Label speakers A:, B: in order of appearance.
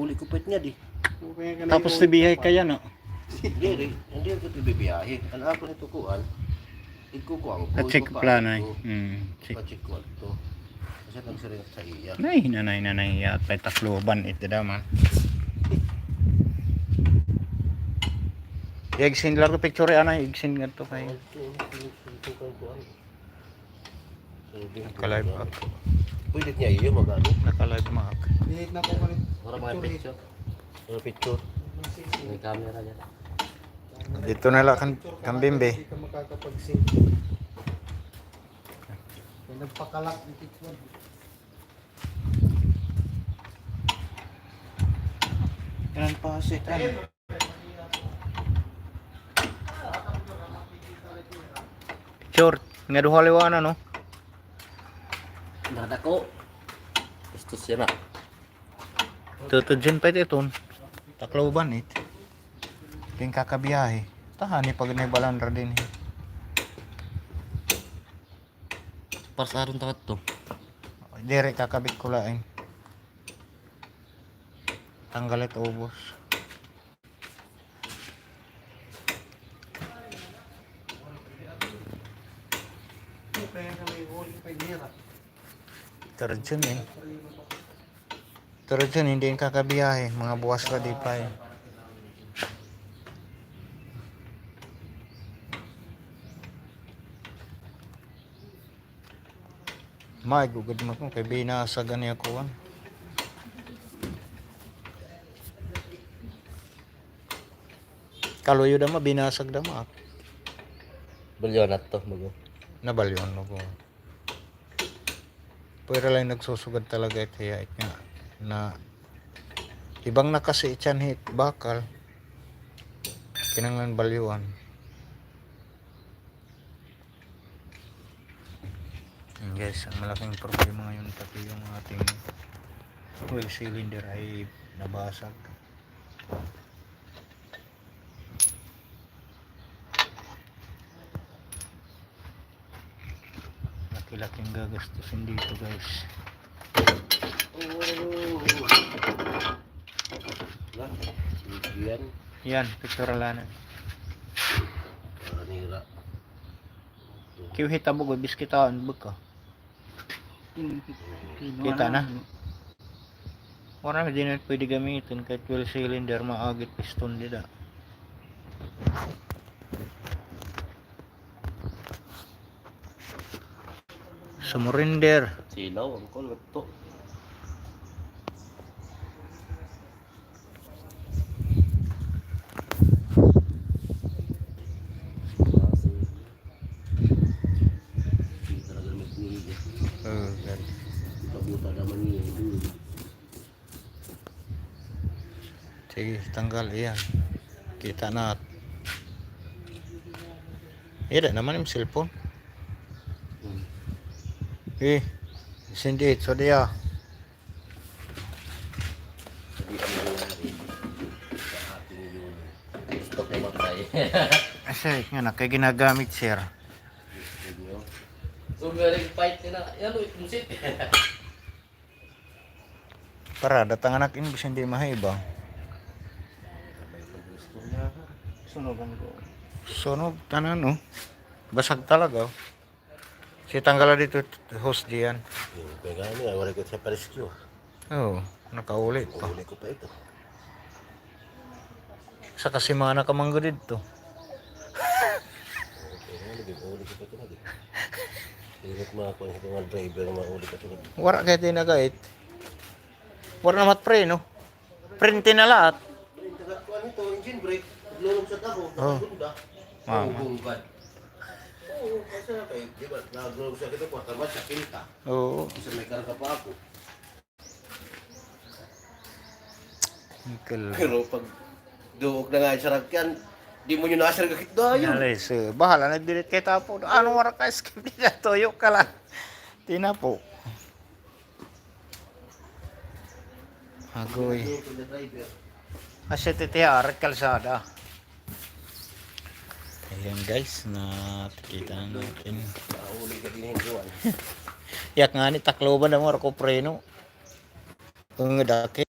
A: uli ko pwet nga di.
B: Tapos tibihay ka yan, no?
A: Hindi ako tibibiyahe. Ang ako nito kuan, ikukuha ko.
B: Check plano eh.
A: Check ko ito. Kasi lang sila sa iya.
B: Nanay, at may takluban ito daman. Igsin lang ko picture ana, igsin nga to kay. Naka-live ako.
A: Pwede niya iyo magano.
B: Naka-live mga ako.
C: Dihit na ko pa rin.
A: Para mga picture. Para picture. May camera niya.
B: Dito na lang kambimbe.
C: Hindi ka makakapag-sync. May nagpakalak ng picture.
B: Yan pa si Short, nga duha liwana no.
A: Nadako. Gusto siya na.
B: Tutudjin pa ito. Takloban it. King kakabiyahe. Tahani pag may balandra din.
A: Pasaron takat to.
B: Dire kakabit ko laing. Tanggalit ubos. Turgeon eh. Turgeon hindi yung kakabiyahe. Mga buwas ka di pa eh. Gugod mo kung kay binasag ani ako an. Kaluyo dama binasag dama.
A: Balyon na to mago.
B: Nabalyon mo ko. Pero lang nagsusugad talaga ito ya nga na ibang nakasi ityan hit bakal kinanglan balyuan. Guys, ang malaking problema ngayon pati yung ating oil cylinder ay nabasag. Laki-laking gagastusin dito guys. Yan, picture lana.
A: Nira.
B: Kiyo hita mo gabis kitaan baka. Kita na. Wala na din pwede gamitin kahit 12 cylinder maagit piston dida. Sumurinder.
A: Silaw ang kulot to.
B: Sige, tanggal iyan. Kita na. Ida naman yung cellphone. Sindi so dia.
A: Gusto ko matay.
B: Asa nga na kay ginagamit sir.
A: So very fight na. Yan musit.
B: Para datang anak ini bisa hindi mahibang. Sunog tanan no. Basag talaga. Si tanggal dito host diyan.
A: Kaya nga niya, wala ko siya pa-rescue.
B: Oo, nakaulit pa.
A: Uli ko pa ito.
B: Sa kasimana ka manggo dito.
A: Uli ko pa ito lagi. Ingat mga kung mga driver na mauli ka ito.
B: Wala kaya tinagait. Wala namat pre no. Printin na lahat.
A: Ano ito, engine brake. Lulog sa taho. Bunda.
B: Mama.
A: Oo, kasi di ba, nag-lulog sa ito, pagkamat sa kinta.
B: Oo.
A: Isa may karga pa ako. Pero pag duog na nga sa rakyan, di mo nyo nakasar kakit dayo.
B: Alis, bahala nag-delete kay tapo. Ano wala ka skip nila toyo ka lang. Tina po. Agoy. Asya titiar kalsada. Ayan guys, nakikita natin.
A: Nauli ka din yung
B: Yak nga ni takloban na mo ako preno. Ang daki.